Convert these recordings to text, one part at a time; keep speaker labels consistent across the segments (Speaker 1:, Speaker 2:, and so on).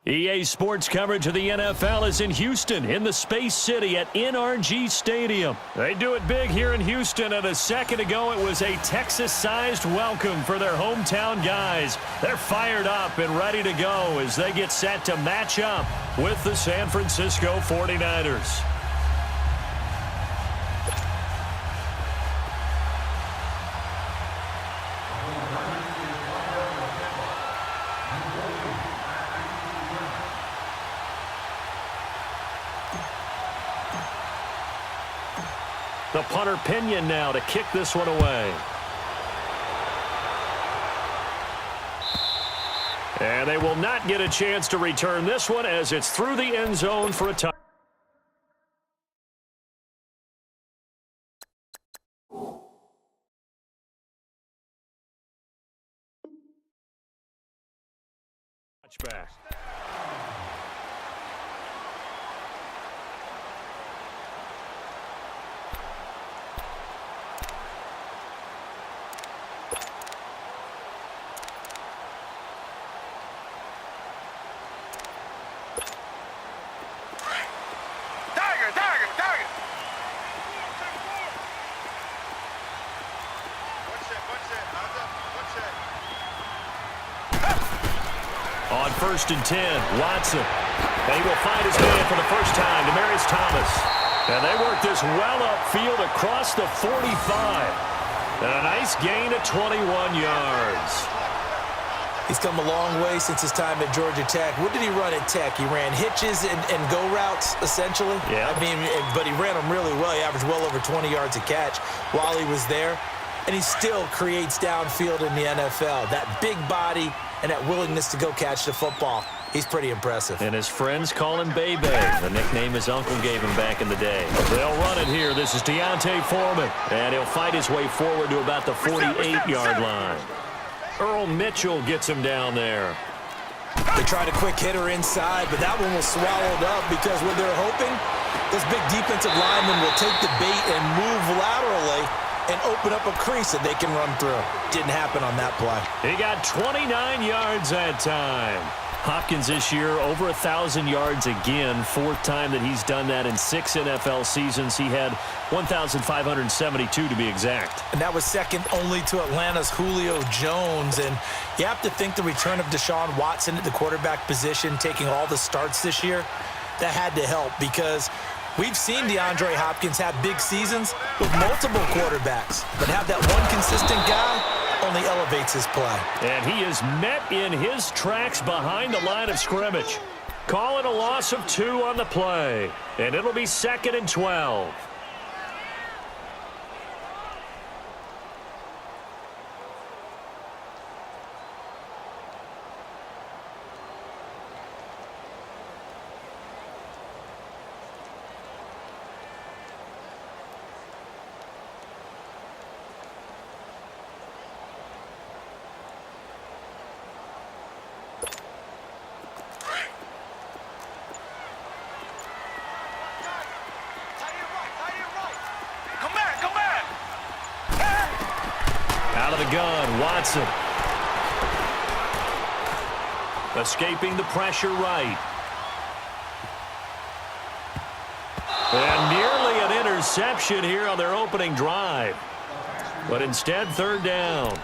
Speaker 1: EA Sports coverage of the NFL is in Houston, in the Space City at NRG Stadium. They do it big here in Houston, and a second ago it was a Texas-sized welcome for their hometown guys. They're fired up and ready to go as they get set to match up with the San Francisco 49ers. The punter Pinion now to kick this one away. And they will not get a chance to return this one as it's through the end zone for a touchback. On 1st and 10, Watson. And he will find his man for the first time, Demaryius Thomas. And they work this well upfield across the 45. And a nice gain of 21 yards.
Speaker 2: He's come a long way since his time at Georgia Tech. What did he run at Tech? He ran hitches and go routes, essentially.
Speaker 1: Yeah.
Speaker 2: I mean, but he ran them really well. He averaged well over 20 yards a catch while he was there. And he still creates downfield in the NFL. That big body and that willingness to go catch the football. He's pretty impressive.
Speaker 1: And his friends call him Bebe, the nickname his uncle gave him back in the day. They'll run it here. This is Deontay Foreman. And he'll fight his way forward to about the 48-yard line. Earl Mitchell gets him down there.
Speaker 2: They tried a quick hitter inside, but that one was swallowed up because what they're hoping, those big defensive linemen will take the bait and move laterally and open up a crease that they can run through. Didn't happen on that play.
Speaker 1: He got 29 yards that time. Hopkins this year over 1,000 yards again. Fourth time that he's done that in 6 NFL seasons. He had 1,572 to be exact.
Speaker 2: And that was second only to Atlanta's Julio Jones. And you have to think the return of Deshaun Watson at the quarterback position, taking all the starts this year, that had to help because we've seen DeAndre Hopkins have big seasons with multiple quarterbacks, but have that one consistent guy only elevates his play.
Speaker 1: And he is met in his tracks behind the line of scrimmage. Call it a loss of 2 on the play, and it'll be 2nd and 12. Out of the gun, Watson. Escaping the pressure right. And nearly an interception here on their opening drive. But instead, 3rd down.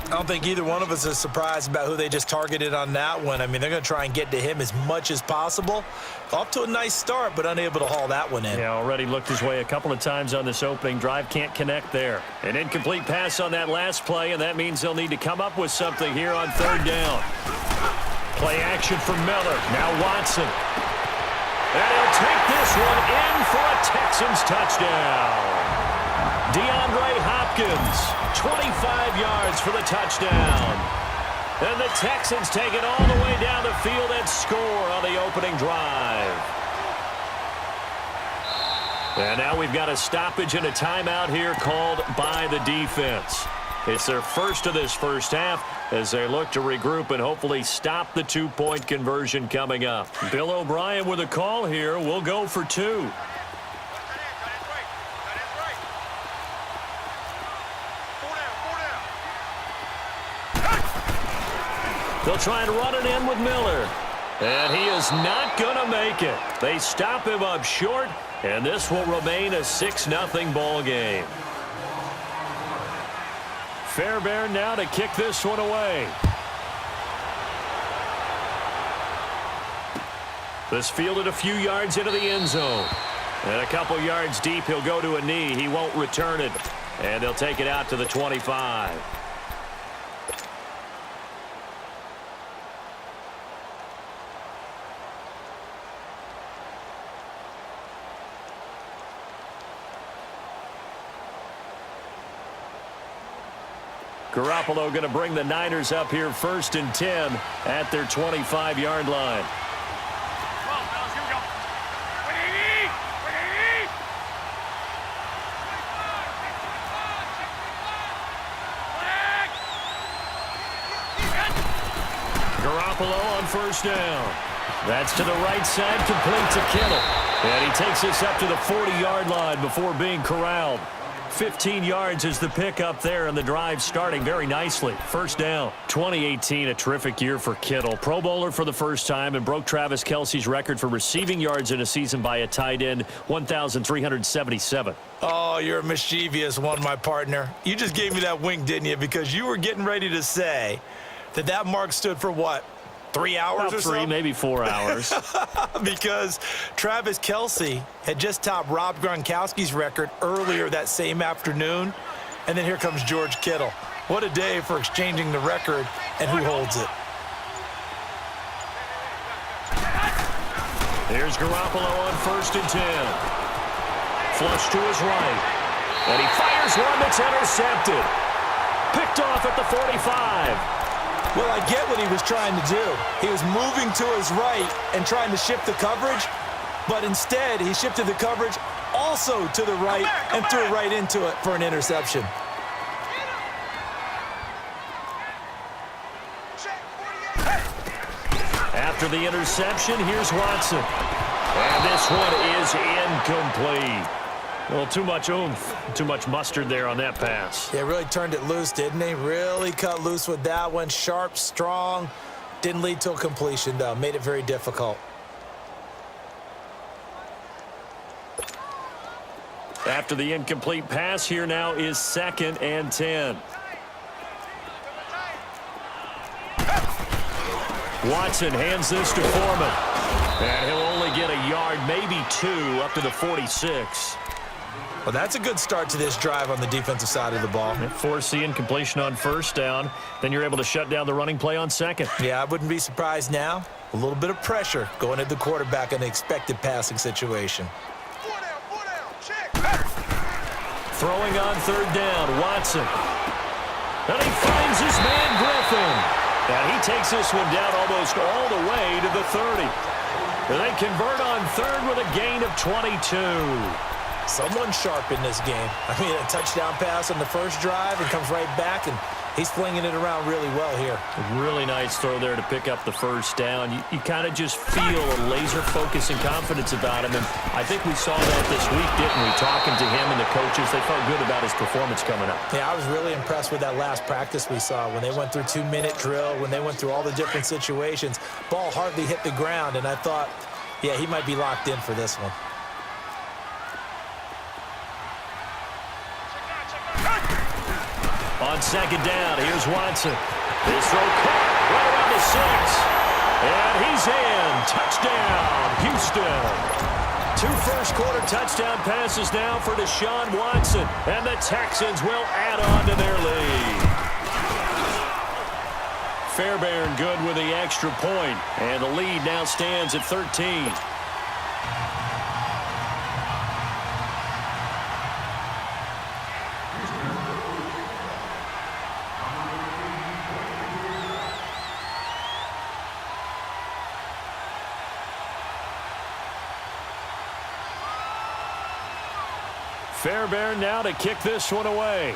Speaker 2: I don't think either one of us is surprised about who they just targeted on that one. I mean, they're going to try and get to him as much as possible. Off to a nice start, but unable to haul that one in.
Speaker 1: Yeah, already looked his way a couple of times on this opening drive. Can't connect there. An incomplete pass on that last play, and that means they'll need to come up with something here on 3rd down. Play action for Miller. Now Watson. And he'll take this one in for a Texans touchdown. DeAndre Hopkins, 25 yards for the touchdown. And the Texans take it all the way down the field and score on the opening drive. And now we've got a stoppage and a timeout here called by the defense. It's their first of this first half as they look to regroup and hopefully stop the 2-point conversion coming up. Bill O'Brien with a call here. We'll go for 2. They'll try and run it in with Miller. And he is not going to make it. They stop him up short, and this will remain a 6-0 ball game. Fairbairn now to kick this one away. This fielded a few yards into the end zone. And a couple yards deep, he'll go to a knee. He won't return it. And they'll take it out to the 25. Garoppolo going to bring the Niners up here 1st and 10 at their 25-yard line. Garoppolo on 1st down. That's to the right side, complete to Kittle. And he takes this up to the 40-yard line before being corralled. 15 yards is the pickup there, and the drive starting very nicely. 1st down. 2018, a terrific year for Kittle. Pro Bowler for the first time and broke Travis Kelce's record for receiving yards in a season by a tight end, 1,377.
Speaker 2: Oh, you're a mischievous one, my partner. You just gave me that wink, didn't you? Because you were getting ready to say that mark stood for what? 3 hours or so?
Speaker 1: 3, maybe 4 hours.
Speaker 2: Because Travis Kelce had just topped Rob Gronkowski's record earlier that same afternoon. And then here comes George Kittle. What a day for exchanging the record, and who holds it?
Speaker 1: Here's Garoppolo on 1st and 10. Flush to his right. And he fires one that's intercepted. Picked off at the 45.
Speaker 2: Well, I get what he was trying to do. He was moving to his right and trying to shift the coverage, but instead he shifted the coverage also to the right and threw right into it for an interception.
Speaker 1: After the interception, here's Watson. And this one is incomplete. Well, too much oomph, too much mustard there on that pass.
Speaker 2: Yeah, really turned it loose, didn't he? Really cut loose with that one. Sharp, strong. Didn't lead to a completion, though. Made it very difficult.
Speaker 1: After the incomplete pass, here now is 2nd and 10. Watson hands this to Foreman. And he'll only get a yard, maybe 2, up to the 46.
Speaker 2: Well, that's a good start to this drive on the defensive side of the ball.
Speaker 1: Force the incompletion on 1st down. Then you're able to shut down the running play on 2nd.
Speaker 2: Yeah, I wouldn't be surprised now. A little bit of pressure going at the quarterback in the expected passing situation.
Speaker 1: Throwing on 3rd down, Watson. And he finds his man, Griffin. And he takes this one down almost all the way to the 30. And they convert on 3rd with a gain of 22.
Speaker 2: Someone sharp in this game. I mean, a touchdown pass on the first drive and comes right back, and he's flinging it around really well here.
Speaker 1: A really nice throw there to pick up the 1st down. You kind of just feel a laser focus and confidence about him, and I think we saw that this week, didn't we? Talking to him and the coaches, they felt good about his performance coming up.
Speaker 2: Yeah, I was really impressed with that last practice we saw when they went through 2-minute drill, when they went through all the different situations. Ball hardly hit the ground, and I thought, yeah, he might be locked in for this one.
Speaker 1: On 2nd down, here's Watson. This throw caught right around the 6. And he's in. Touchdown, Houston. 2 first-quarter touchdown passes now for Deshaun Watson. And the Texans will add on to their lead. Fairbairn good with the extra point. And the lead now stands at 13. Fairbairn now to kick this one away.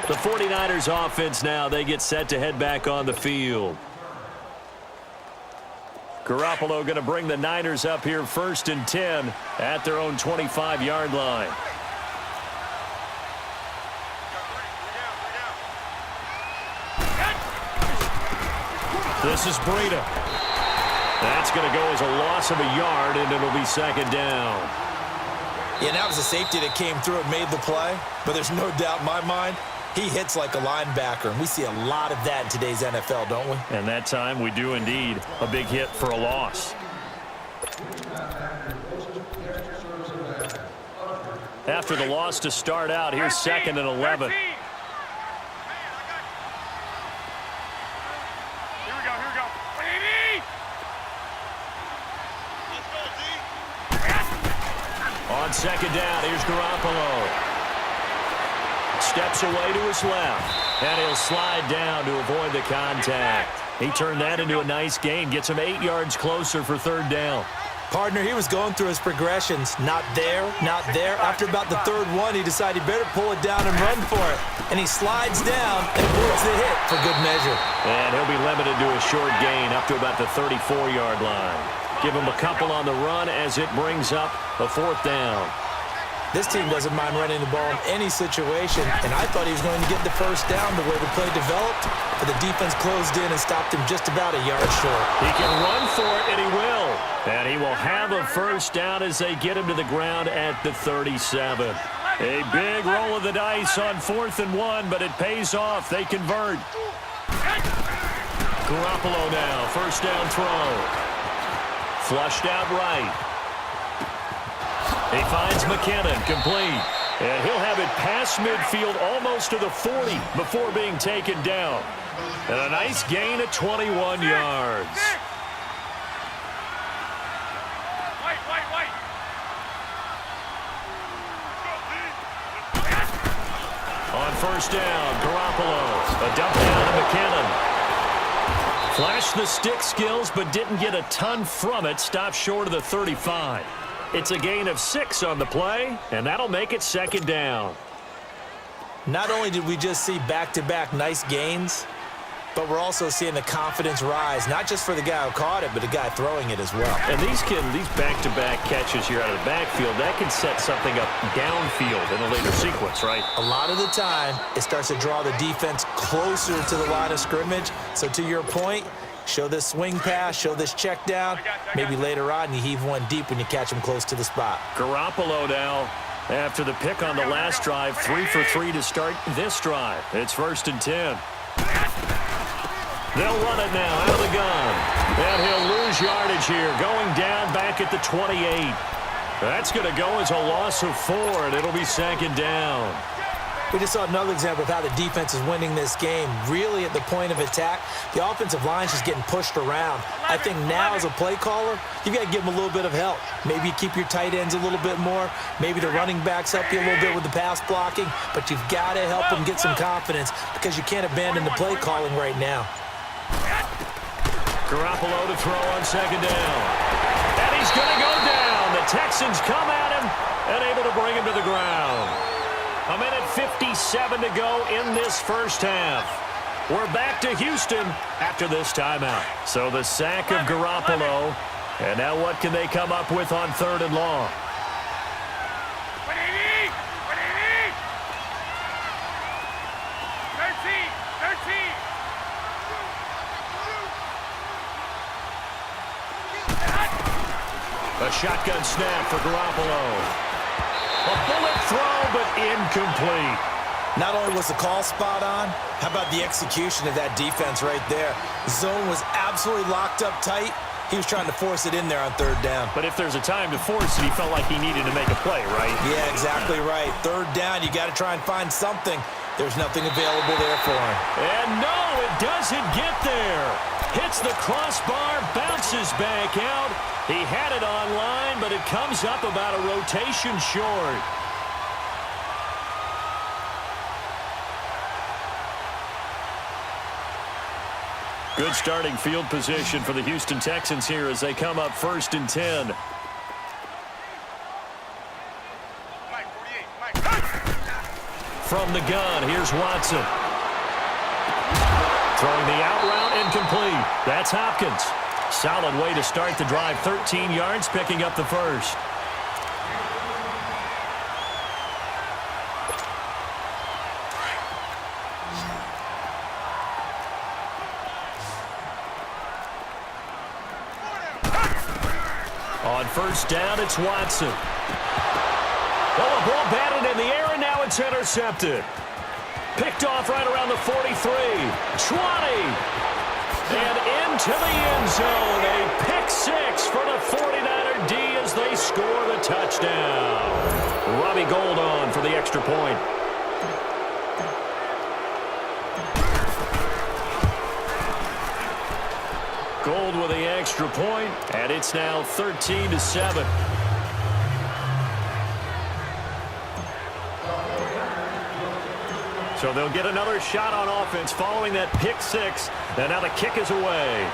Speaker 1: The 49ers offense now, they get set to head back on the field. Garoppolo going to bring the Niners up here 1st and 10 at their own 25-yard line. This is Breida. That's going to go as a loss of a yard, and it'll be second down.
Speaker 2: Yeah, that was a safety that came through and made the play, but there's no doubt in my mind, he hits like a linebacker, and we see a lot of that in today's NFL, don't we?
Speaker 1: And that time we do indeed. A big hit for a loss. After the loss to start out, here's 2nd and 11. On second down, here's Garoppolo. Steps away to his left, and he'll slide down to avoid the contact. He turned that into a nice gain, gets him 8 yards closer for 3rd down.
Speaker 2: Partner, he was going through his progressions. Not there, not there. After about the 3rd one, he decided he better pull it down and run for it. And he slides down and avoids the hit for good measure.
Speaker 1: And he'll be limited to a short gain up to about the 34-yard line. Give him a couple on the run as it brings up a 4th down.
Speaker 2: This team doesn't mind running the ball in any situation, and I thought he was going to get the 1st down the way the play developed, but the defense closed in and stopped him just about a yard short.
Speaker 1: He can run for it, and he will. And he will have a 1st down as they get him to the ground at the 37. A big roll of the dice on 4th and 1, but it pays off. They convert. Garoppolo now, 1st down throw. Flushed out right. He finds McKinnon, complete. And he'll have it past midfield almost to the 40 before being taken down. And a nice gain of 21 yards. On 1st down, Garoppolo. A dump down to McKinnon. Flashed the stick skills, but didn't get a ton from it. Stopped short of the 35. It's a gain of 6 on the play, and that'll make it 2nd down.
Speaker 2: Not only did we just see back-to-back nice gains, but we're also seeing the confidence rise, not just for the guy who caught it, but the guy throwing it as well.
Speaker 1: And these back-to-back catches here out of the backfield, that can set something up downfield in a later sequence, right?
Speaker 2: A lot of the time, it starts to draw the defense closer to the line of scrimmage. So to your point, show this swing pass, show this check down. Maybe later on you heave one deep when you catch him close to the spot.
Speaker 1: Garoppolo now, after the pick on the last drive, 3 for 3 to start this drive. It's 1st and 10. They'll run it now out of the gun. And he'll lose yardage here, going down back at the 28. That's going to go as a loss of 4, and it'll be 2nd down.
Speaker 2: We just saw another example of how the defense is winning this game. Really at the point of attack, the offensive line's just getting pushed around. I think now as a play caller, you've got to give them a little bit of help. Maybe you keep your tight ends a little bit more. Maybe the running backs help you a little bit with the pass blocking. But you've got to help them get some confidence because you can't abandon the play calling right now.
Speaker 1: Garoppolo to throw on 2nd down. And he's going to go down. The Texans come at him and able to bring him to the ground. A minute 57 to go in this 1st half. We're back to Houston after this timeout. So the sack of Garoppolo. And now what can they come up with on 3rd and long? A shotgun snap for Garoppolo. A bullet throw, but incomplete.
Speaker 2: Not only was the call spot on, how about the execution of that defense right there? Zone was absolutely locked up tight. He was trying to force it in there on 3rd down.
Speaker 1: But if there's a time to force it, he felt like he needed to make a play, right?
Speaker 2: Yeah, exactly right. 3rd down, you got to try and find something. There's nothing available there for him.
Speaker 1: And no, it doesn't get there. Hits the crossbar, bounces back out. He had it online, but it comes up about a rotation short. Good starting field position for the Houston Texans here as they come up 1st and 10. From the gun, here's Watson. Throwing the out route, incomplete. That's Hopkins. Solid way to start the drive. 13 yards, picking up the 1st. On first down, it's Watson. Well, the ball batted in the air, and now it's intercepted. Picked off right around the 43, 20, and into the end zone. A pick six for the 49er D as they score the touchdown. Robbie Gould on for the extra point. Gould with the extra point, and it's now 13-7. So they'll get another shot on offense following that pick six, and now the kick is away.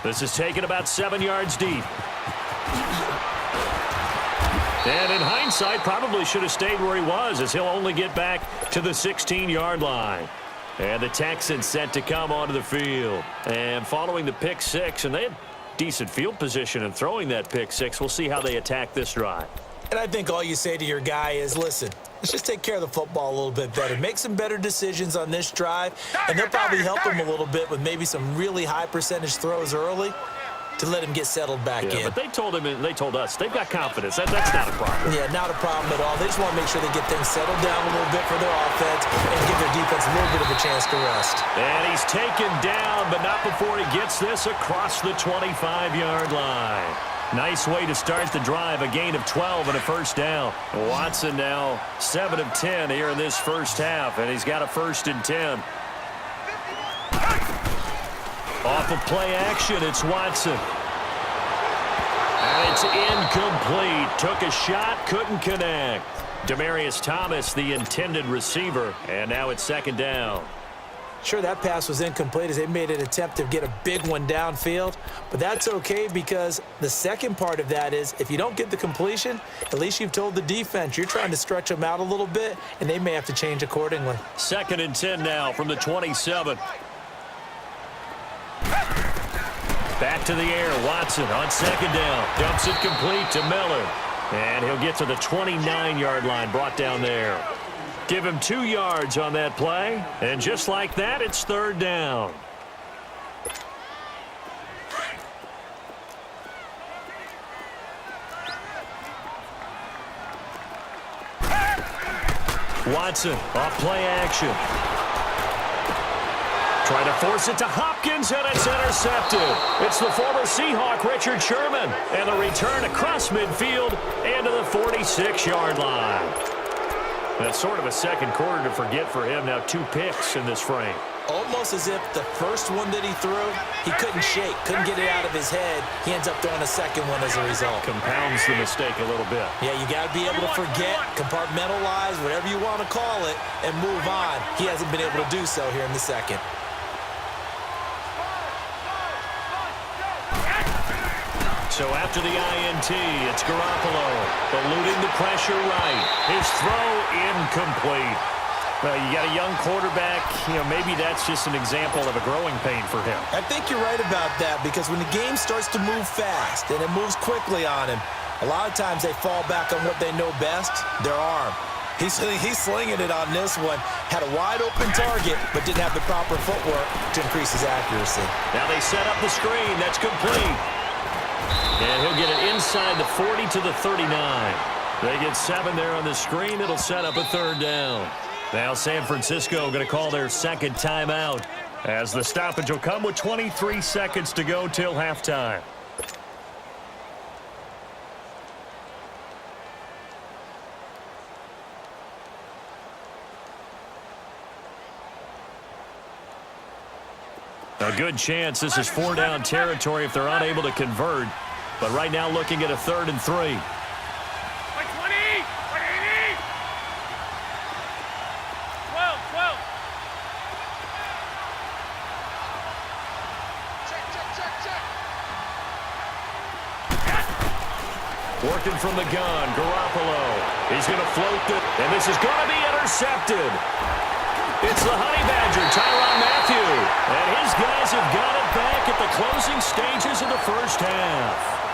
Speaker 1: This is taken about 7 yards deep. And in hindsight, probably should have stayed where he was, as he'll only get back to the 16-yard line. And the Texans set to come onto the field. And following the pick six, and they had decent field position in throwing that pick six. We'll see how they attack this drive.
Speaker 2: And I think all you say to your guy is, listen, let's just take care of the football a little bit better. Make some better decisions on this drive, and they'll probably help him a little bit with maybe some really high percentage throws early to let him get settled back in.
Speaker 1: But they told him, and they told us, they've got confidence. That's not a problem.
Speaker 2: Yeah, not a problem at all. They just want to make sure they get things settled down a little bit for their offense and give their defense a little bit of a chance to rest.
Speaker 1: And he's taken down, but not before he gets this across the 25-yard line. Nice way to start the drive, a gain of 12 and a first down. Watson now 7 of 10 here in this first half, and he's got a 1st and 10. Off of play action, it's Watson. And it's incomplete. Took a shot, couldn't connect. Demaryius Thomas, the intended receiver, and now it's 2nd down.
Speaker 2: Sure, that pass was incomplete as they made an attempt to get a big one downfield, but that's okay because the second part of that is if you don't get the completion, at least you've told the defense you're trying to stretch them out a little bit, and they may have to change accordingly.
Speaker 1: 2nd and 10 now from the 27. Back to the air, Watson on 2nd down. Dumps it complete to Miller. And he'll get to the 29-yard line, brought down there. Give him 2 yards on that play. And just like that, it's 3rd down. Watson off play action. Trying to force it to Hopkins, and it's intercepted. It's the former Seahawk, Richard Sherman, and the return across midfield and to the 46-yard line. That's sort of a second quarter to forget for him. Now 2 picks in this frame.
Speaker 2: Almost as if the first one that he threw, he couldn't shake, couldn't get it out of his head. He ends up throwing a second one as a result.
Speaker 1: Compounds the mistake a little bit.
Speaker 2: Yeah, you got to be able to forget, compartmentalize, whatever you want to call it, and move on. He hasn't been able to do so here in the second.
Speaker 1: So after the INT, it's Garoppolo eluding the pressure right. His throw incomplete. Well, you got a young quarterback. Maybe that's just an example of a growing pain for him.
Speaker 2: I think you're right about that because when the game starts to move fast and it moves quickly on him, a lot of times they fall back on what they know best, their arm. He's slinging it on this one. Had a wide-open target, but didn't have the proper footwork to increase his accuracy.
Speaker 1: Now they set up the screen. That's complete. And he'll get it inside the 40 to the 39. They get 7 there on the screen. It'll set up a 3rd down. Now San Francisco going to call their 2nd timeout as the stoppage will come with 23 seconds to go till halftime. A good chance this is 4-down territory if they're unable to convert. But right now looking at a 3rd and 3. Working from the gun, Garoppolo. He's going to float it, and this is going to be intercepted. It's the Honey Badger, Tyrann Mathieu. And his guys have got it back at the closing stages of the first half.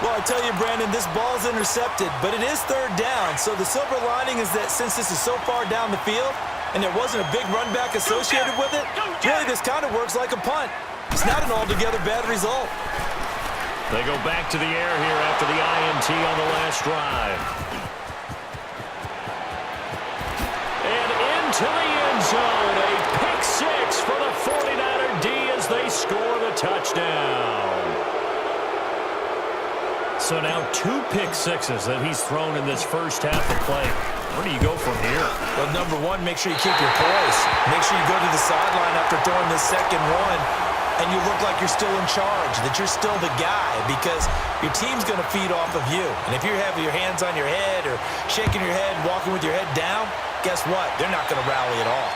Speaker 2: Well, I tell you, Brandon, this ball's intercepted, but it is 3rd down. So the silver lining is that since this is so far down the field and there wasn't a big run back associated with it, really this kind of works like a punt. It's not an altogether bad result.
Speaker 1: They go back to the air here after the INT on the last drive. And into the end zone. A pick six for the 49er D as they score the touchdown. So now 2 pick sixes that he's thrown in this first half of play. Where do you go from here?
Speaker 2: Well, number one, make sure you keep your poise. Make sure you go to the sideline after throwing the second one, and you look like you're still in charge, that you're still the guy, because your team's going to feed off of you. And if you have your hands on your head or shaking your head, walking with your head down, guess what? They're not going to rally at all.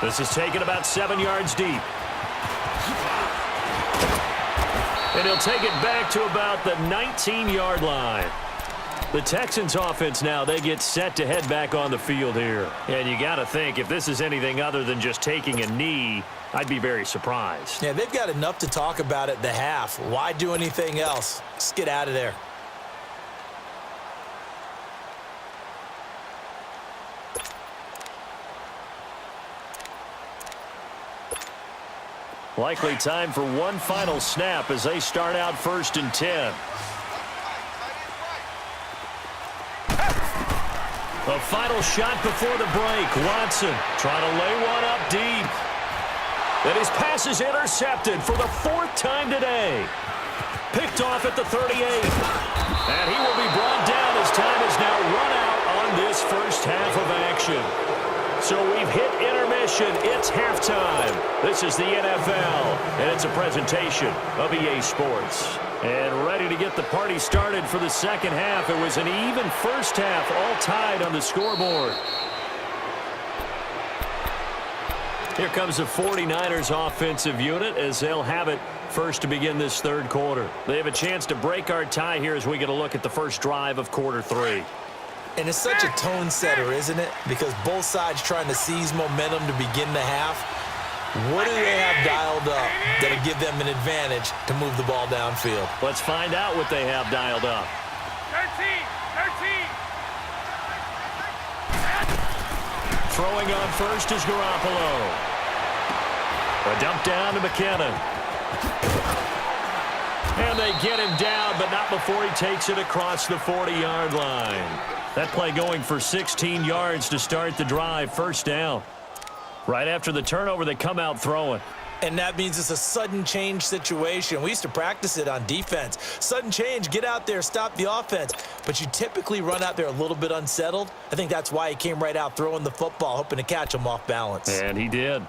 Speaker 1: This is taken about 7 yards deep. And he'll take it back to about the 19-yard line. The Texans offense now, they get set to head back on the field here. And you got to think, if this is anything other than just taking a knee, I'd be very surprised.
Speaker 2: Yeah, they've got enough to talk about at the half. Why do anything else? Let's get out of there.
Speaker 1: Likely time for one final snap as they start out 1st and 10. A final shot before the break. Watson trying to lay one up deep. And his pass is intercepted for the 4th time today. Picked off at the 38. And he will be brought down as time is now run out on this first half of action. So we've hit intermission. It's halftime. This is the NFL, and it's a presentation of EA Sports. And ready to get the party started for the second half. It was an even first half, all tied on the scoreboard. Here comes the 49ers offensive unit as they'll have it first to begin this third quarter. They have a chance to break our tie here as we get a look at the first drive of quarter 3.
Speaker 2: And it's such a tone setter, isn't it? Because both sides trying to seize momentum to begin the half. What do they have dialed up that'll give them an advantage to move the ball downfield?
Speaker 1: Let's find out what they have dialed up.
Speaker 3: 13.
Speaker 1: Throwing on first is Garoppolo. A dump down to McKinnon. And they get him down, but not before he takes it across the 40-yard line. That play going for 16 yards to start the drive. First down. Right after the turnover, they come out throwing.
Speaker 2: And that means it's a sudden change situation. We used to practice it on defense. Sudden change, get out there, stop the offense. But you typically run out there a little bit unsettled. I think that's why he came right out throwing the football, hoping to catch him off balance.
Speaker 1: And he did.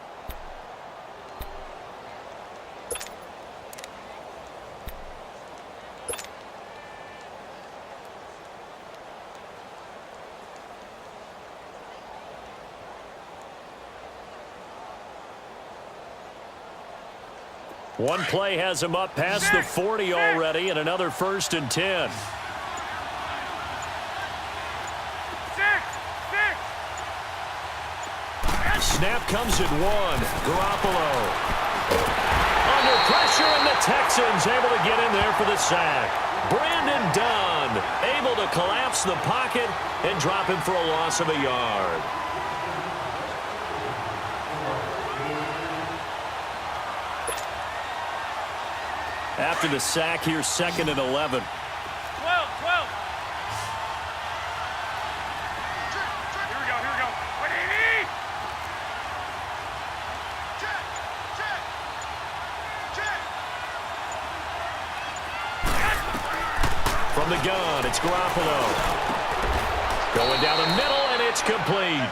Speaker 1: One play has him up past the 40 already, and another 1st and 10. Snap comes at 1. Garoppolo. Under pressure, and the Texans able to get in there for the sack. Brandon Dunn able to collapse the pocket and drop him for a loss of a yard. After the sack, here's 2nd and 11.
Speaker 3: 12. Here we go. Wait.
Speaker 1: From the gun, it's Garoppolo. Going down the middle, and it's complete.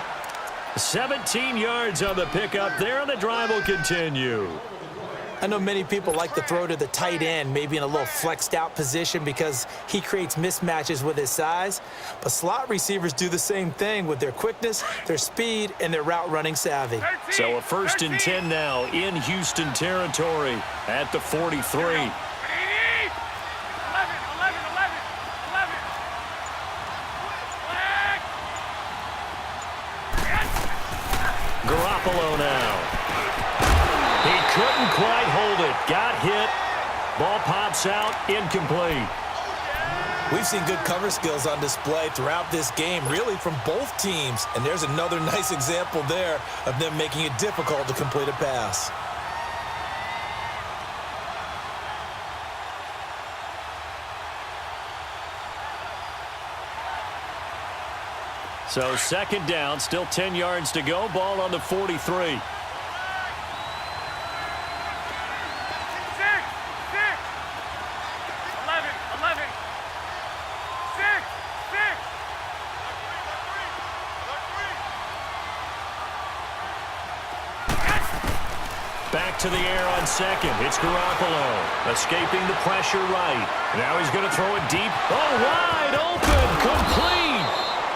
Speaker 1: 17 yards on the pickup there, and the drive will continue.
Speaker 2: I know many people like to throw to the tight end, maybe in a little flexed out position because he creates mismatches with his size. But slot receivers do the same thing with their quickness, their speed, and their route running savvy.
Speaker 1: So a 1st and 10 now in Houston territory at the 43. Garoppolo now. He couldn't quite hold it. Got hit. Ball pops out. Incomplete.
Speaker 2: We've seen good cover skills on display throughout this game, really from both teams. And there's another nice example there of them making it difficult to complete a pass.
Speaker 1: So second down, still 10 yards to go. Ball on the 43.
Speaker 3: 6.
Speaker 1: Back to the air on second. It's Garoppolo. Escaping the pressure right. Now he's going to throw it deep. Oh, wide open. Complete.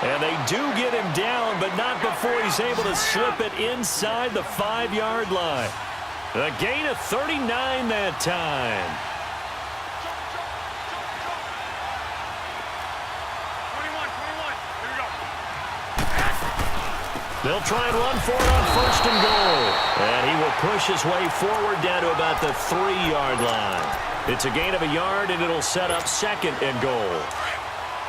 Speaker 1: And they do get him down, but not before he's able to slip it inside the 5-yard line. A gain of 39 that time.
Speaker 3: 21. Here we go.
Speaker 1: They'll try and run for it on first and goal. And he will push his way forward down to about the 3-yard line. It's a gain of a yard, and it'll set up second and goal.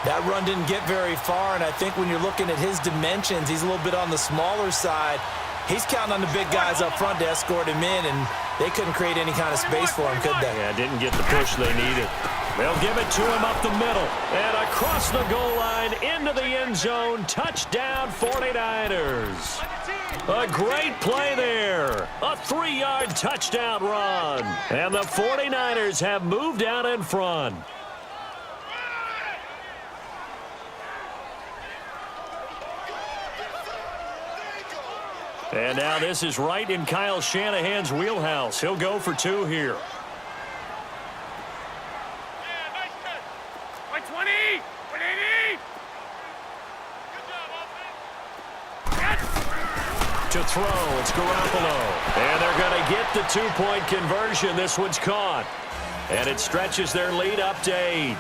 Speaker 2: That run didn't get very far, and I think when you're looking at his dimensions, he's a little bit on the smaller side. He's counting on the big guys up front to escort him in, and they couldn't create any kind of space for him, could they?
Speaker 1: Yeah, didn't get the push they needed. They'll give it to him up the middle. And across the goal line, into the end zone. Touchdown, 49ers. A great play there. A 3-yard touchdown run. And the 49ers have moved out in front. And now this is right in Kyle Shanahan's wheelhouse. He'll go for 2 here.
Speaker 3: By 20. 180.
Speaker 1: To throw, it's Garoppolo. And they're going to get the 2-point conversion. This one's caught. And it stretches their lead up to 8.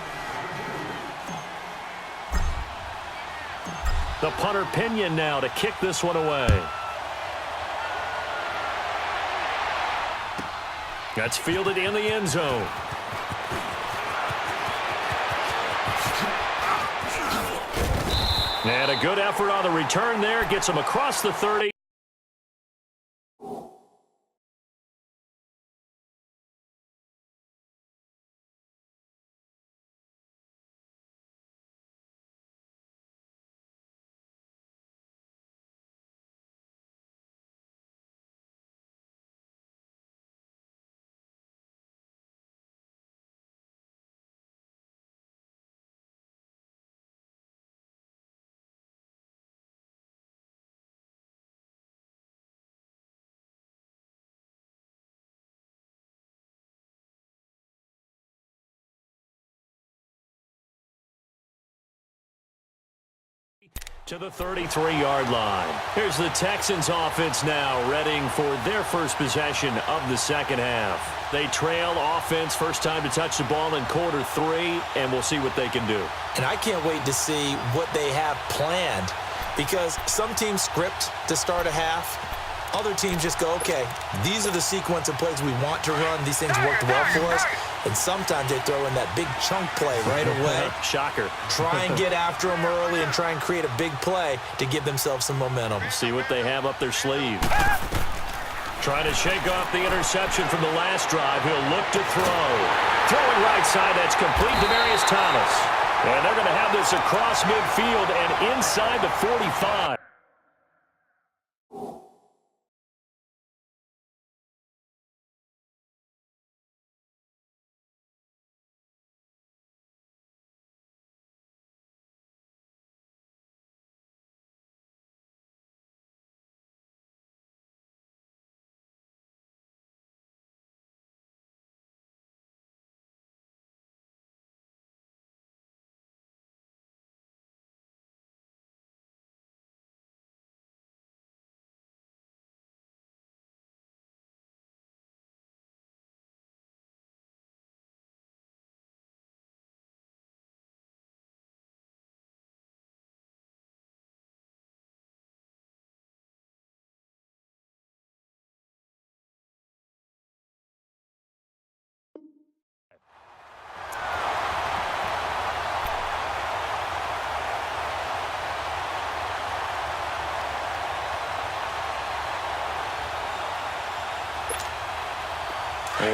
Speaker 1: The punter Pinion now to kick this one away. That's fielded in the end zone. And a good effort on the return there. Gets him across the 30. To the 33-yard line. Here's the Texans offense now, readying for their first possession of the second half. They trail offense, first time to touch the ball in quarter 3, and we'll see what they can do.
Speaker 2: And I can't wait to see what they have planned, because some teams script to start a half. Other teams just go, okay, these are the sequence of plays we want to run. These things worked well for us. And sometimes they throw in that big chunk play right away.
Speaker 1: Shocker.
Speaker 2: Try and get after them early and try and create a big play to give themselves some momentum.
Speaker 1: See what they have up their sleeve. Trying to shake off the interception from the last drive. He'll look to throw. Throwing right side, that's complete to Demarius Thomas. And they're going to have this across midfield and inside the 45.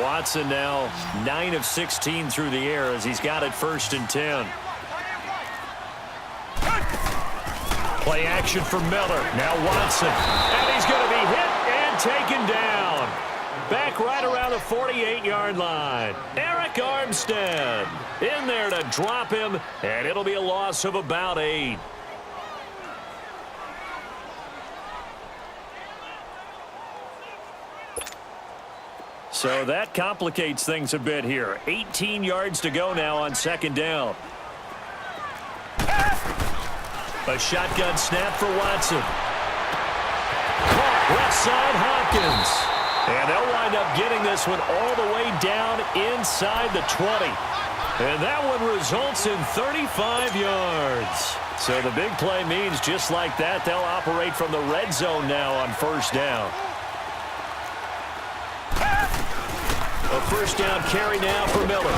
Speaker 1: Watson now 9 of 16 through the air as he's got it 1st and 10. Play action for Miller. Now Watson. And he's going to be hit and taken down. Back right around the 48-yard line. Eric Armstead in there to drop him, and it'll be a loss of about 8. So that complicates things a bit here. 18 yards to go now on second down. A shotgun snap for Watson. Caught left side Hopkins. And they'll wind up getting this one all the way down inside the 20. And that one results in 35 yards. So the big play means just like that, they'll operate from the red zone now on first down. A first down carry now for Miller.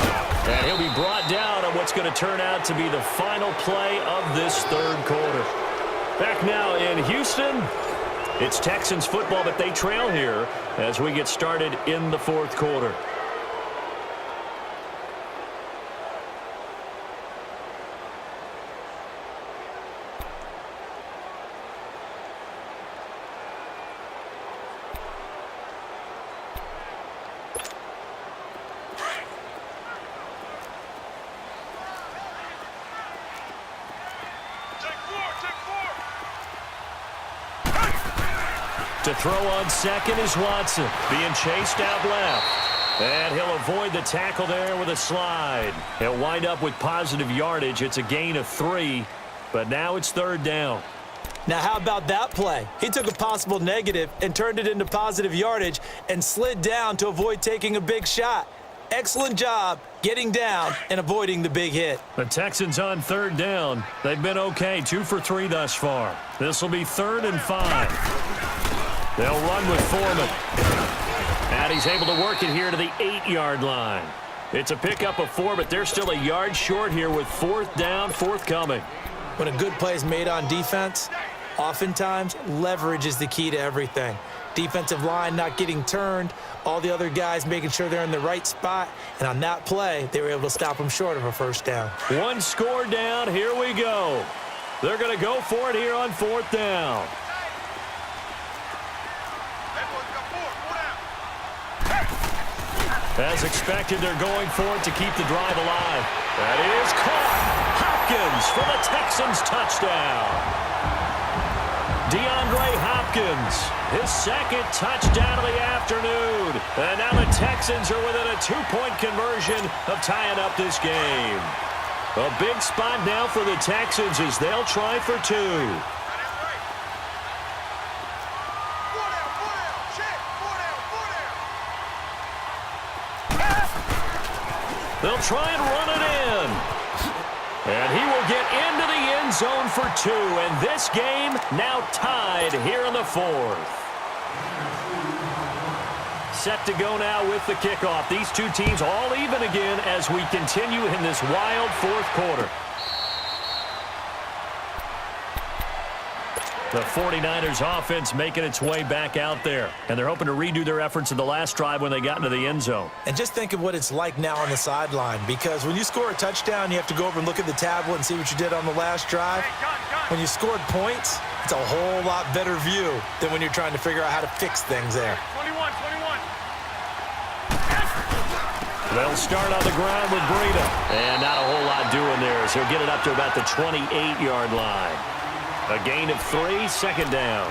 Speaker 1: And he'll be brought down on what's going to turn out to be the final play of this third quarter. Back now in Houston, it's Texans football, but they trail here as we get started in the fourth quarter. To throw on second is Watson, being chased out left. And he'll avoid the tackle there with a slide. He'll wind up with positive yardage. It's a gain of 3, but now it's third down.
Speaker 2: Now, how about that play? He took a possible negative and turned it into positive yardage and slid down to avoid taking a big shot. Excellent job getting down and avoiding the big hit.
Speaker 1: The Texans on third down. They've been okay, 2 for 3 thus far. This will be 3rd and 5. They'll run with Foreman. And he's able to work it here to the 8-yard line. It's a pickup of 4, but they're still a yard short here with 4th down forthcoming.
Speaker 2: When a good play is made on defense, oftentimes leverage is the key to everything. Defensive line not getting turned, all the other guys making sure they're in the right spot. And on that play, they were able to stop them short of a first down.
Speaker 1: One score down. Here we go. They're going to go for it here on 4th down. As expected, they're going for it to keep the drive alive. That is caught. Hopkins for the Texans touchdown. DeAndre Hopkins, his 2nd touchdown of the afternoon. And now the Texans are within a 2-point conversion of tying up this game. A big spot now for the Texans as they'll try for 2. They'll try and run it in. And he will get into the end zone for 2. And this game now tied here in the 4th. Set to go now with the kickoff. These two teams all even again as we continue in this wild fourth quarter. The 49ers offense making its way back out there. And they're hoping to redo their efforts in the last drive when they got into the end zone.
Speaker 2: And just think of what it's like now on the sideline, because when you score a touchdown, you have to go over and look at the tablet and see what you did on the last drive. When you scored points, it's a whole lot better view than when you're trying to figure out how to fix things there.
Speaker 3: 21.
Speaker 1: They'll start on the ground with Breida. And not a whole lot doing there as he'll get it up to about the 28-yard line. A gain of 3, 2nd down.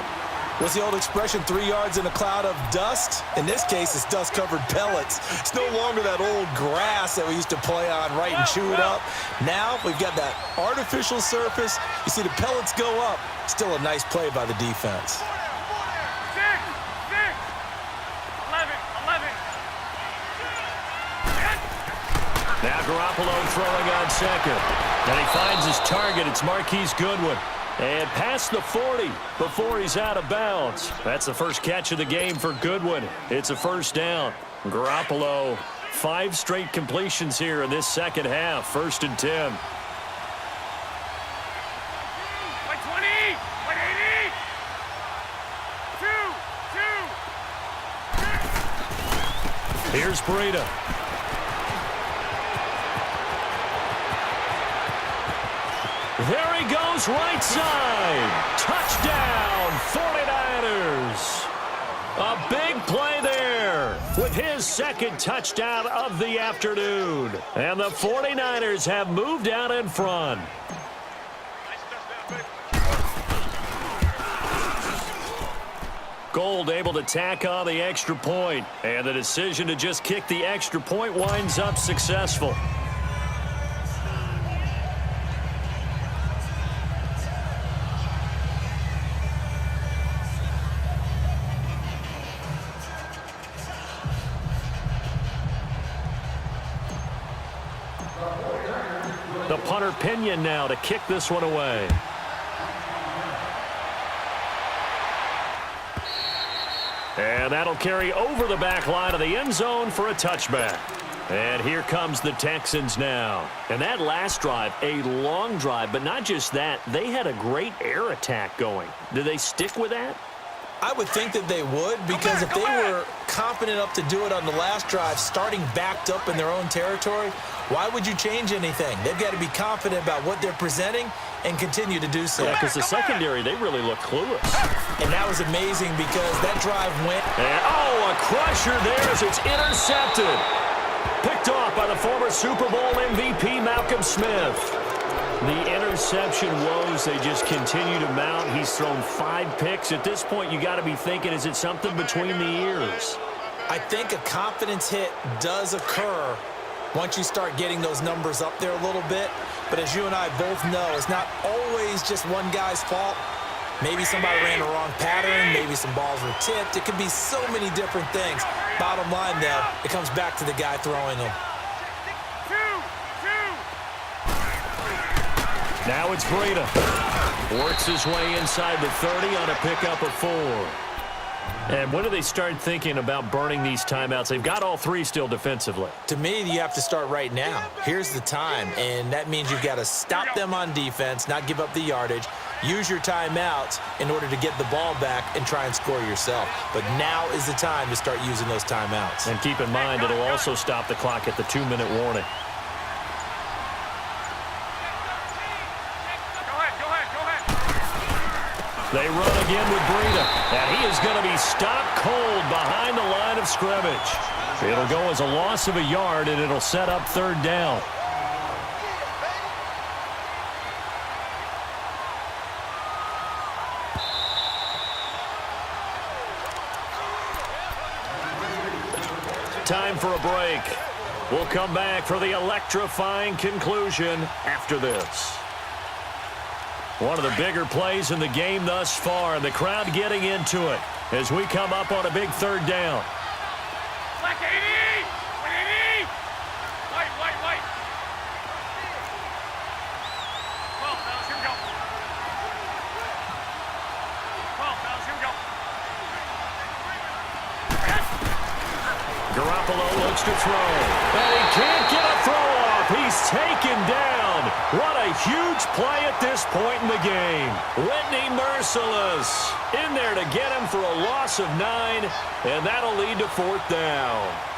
Speaker 2: What's the old expression, 3 yards in a cloud of dust? In this case, it's dust-covered pellets. It's no longer that old grass that we used to play on, right, and chew it up. Now we've got that artificial surface. You see the pellets go up. Still a nice play by the defense.
Speaker 3: 6, 11.
Speaker 1: Now Garoppolo throwing on second. And he finds his target. It's Marquise Goodwin. And past the 40 before he's out of bounds. That's the first catch of the game for Goodwin. It's a first down. Garoppolo, 5 straight completions here in this second half. 1st and 10.
Speaker 3: By 20. By 80. 2.
Speaker 1: Here's Breida. There he goes goes right side. Touchdown, 49ers. A big play there with his second touchdown of the afternoon. And the 49ers have moved out in front. Gold able to tack on the extra point. And the decision to just kick the extra point winds up successful. The punter Pinion now to kick this one away. And that'll carry over the back line of the end zone for a touchback. And here comes the Texans now. And that last drive, a long drive, but not just that, they had a great air attack going. Do they stick with that?
Speaker 2: I would think that they would, because if they were confident enough to do it on the last drive, starting backed up in their own territory, why would you change anything? They've got to be confident about what they're presenting and continue to do so.
Speaker 1: Yeah, because the secondary, they really look clueless.
Speaker 2: And that was amazing because that drive went.
Speaker 1: And, oh, a crusher there as it's intercepted. Picked off by the former Super Bowl MVP, Malcolm Smith. The interception woes, they just continue to mount. He's thrown 5 picks. At this point, you got to be thinking, is it something between the ears?
Speaker 2: I think a confidence hit does occur once you start getting those numbers up there a little bit. But as you and I both know, it's not always just one guy's fault. Maybe somebody ran the wrong pattern. Maybe some balls were tipped. It could be so many different things. Bottom line, though, it comes back to the guy throwing them.
Speaker 1: Now it's Breida. Works his way inside the 30 on a pickup of 4. And when do they start thinking about burning these timeouts? They've got all 3 still defensively.
Speaker 2: To me, you have to start right now. Here's the time, and that means you've got to stop them on defense, not give up the yardage, use your timeouts in order to get the ball back and try and score yourself. But now is the time to start using those timeouts.
Speaker 1: And keep in mind, it'll also stop the clock at the 2-minute warning. They run again with Breida, and he is going to be stopped cold behind the line of scrimmage. It'll go as a loss of a yard, and it'll set up 3rd down. Time for a break. We'll come back for the electrifying conclusion after this. One of the bigger plays in the game thus far, and the crowd getting into it as we come up on a big 3rd down.
Speaker 3: Black 80! 180! White! 12 fellas, here we go. 12 fellas, here we go.
Speaker 1: Garoppolo looks to throw, and he can't get a throw off. He's taken down. What a huge play at this point in the game. Whitney merciless in there to get him for a loss of 9, and that'll lead to 4th down.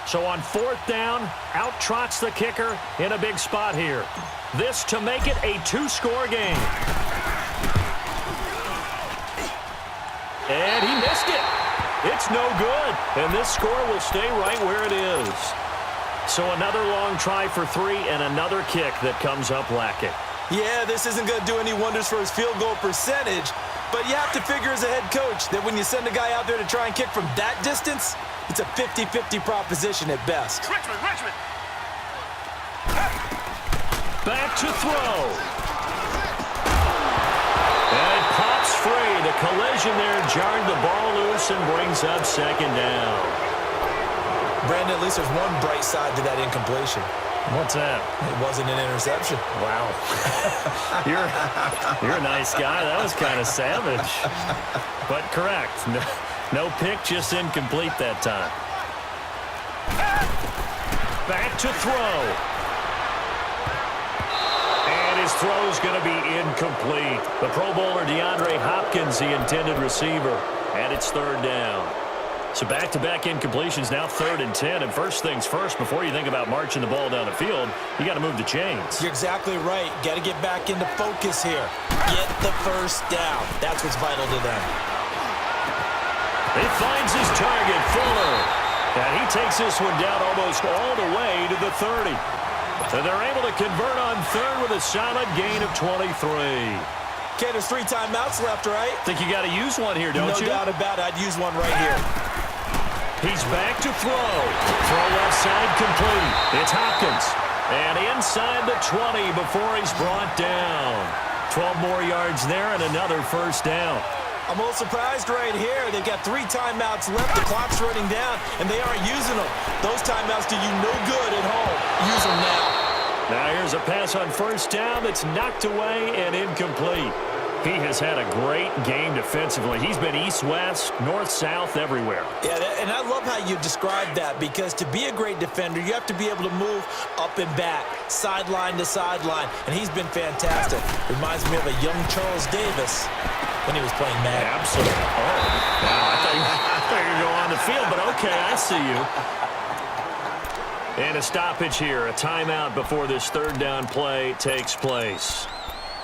Speaker 1: So on 4th down, out trots the kicker in a big spot here. This to make it a 2-score game. And he missed it. It's no good. And this score will stay right where it is. So another long try for 3 and another kick that comes up lacking.
Speaker 2: Yeah, this isn't going to do any wonders for his field goal percentage, but you have to figure as a head coach that when you send a guy out there to try and kick from that distance, it's a 50-50 proposition at best.
Speaker 3: Richmond!
Speaker 1: Back to throw. And pops free. The collision there jarred the ball loose and brings up 2nd down.
Speaker 2: Brandon, at least there's one bright side to that incompletion.
Speaker 1: What's that?
Speaker 2: It wasn't an interception.
Speaker 1: Wow. You're a nice guy. That was kind of savage. But correct. No pick, just incomplete that time. Back to throw. And his throw's going to be incomplete. The Pro Bowler DeAndre Hopkins, the intended receiver. And it's third down. So back-to-back incompletions, now 3rd and 10. And first things first, before you think about marching the ball down the field, you got to move the chains.
Speaker 2: You're exactly right. Got to get back into focus here. Get the first down. That's what's vital to them.
Speaker 1: He finds his target, Fuller. And he takes this one down almost all the way to the 30. And they're able to convert on third with a solid gain of 23.
Speaker 2: Okay, there's 3 timeouts left, right?
Speaker 1: Think you got to use one here, don't you?
Speaker 2: No doubt about it. I'd use one right here.
Speaker 1: He's back to throw. Throw left side complete. It's Hopkins. And inside the 20 before he's brought down. 12 more yards there and another first down.
Speaker 2: I'm a little surprised right here. They've got 3 timeouts left. The clock's running down, and they aren't using them. Those timeouts do you no good at home. Use them now.
Speaker 1: Now here's a pass on first down that's knocked away and incomplete. He has had a great game defensively. He's been east-west, north-south, everywhere.
Speaker 2: Yeah, and I love how you described that, because to be a great defender, you have to be able to move up and back, sideline to sideline, and he's been fantastic. Reminds me of a young Charles Davis when he was playing Madden.
Speaker 1: Absolutely. Oh, wow, I thought you were going to go on the field, but okay, I see you. And a stoppage here, a timeout before this third down play takes place.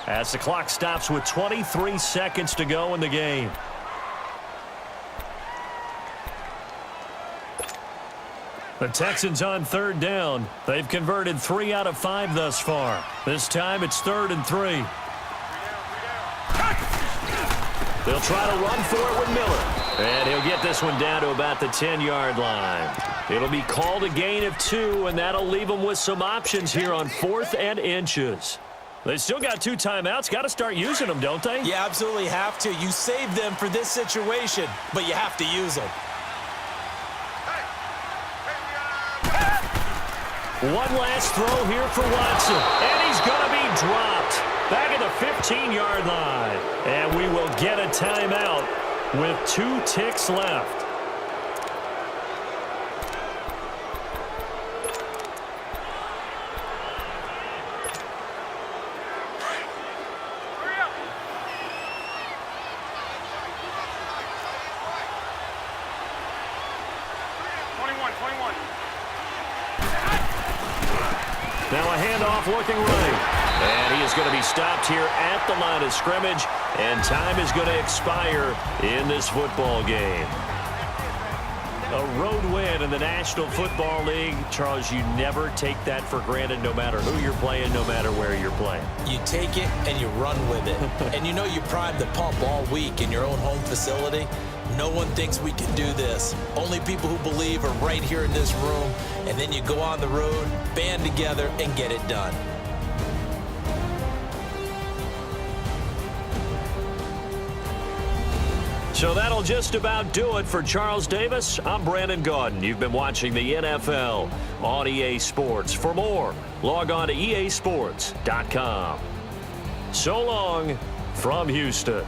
Speaker 1: As the clock stops with 23 seconds to go in the game. The Texans on third down. They've converted 3 out of 5 thus far. This time it's 3rd and 3. They'll try to run for it with Miller. And he'll get this one down to about the 10-yard line. It'll be called a gain of 2, and that'll leave them with some options here on 4th and inches. They still got 2 timeouts. Got to start using them, don't they?
Speaker 2: You absolutely have to. You save them for this situation, but you have to use them.
Speaker 1: One last throw here for Watson. And he's going to be dropped back at the 15-yard line. And we will get a timeout with 2 ticks left. Now a handoff looking right. And he is going to be stopped here at the line of scrimmage. And time is going to expire in this football game. A road win in the National Football League. Charles, you never take that for granted no matter who you're playing, no matter where you're playing.
Speaker 2: You take it and you run with it. And you know you prime the pump all week in your own home facility. No one thinks we can do this. Only people who believe are right here in this room. And then you go on the road, band together, and get it done.
Speaker 1: So that'll just about do it for Charles Davis. I'm Brandon Gaudin. You've been watching the NFL on EA Sports. For more, log on to easports.com. So long from Houston.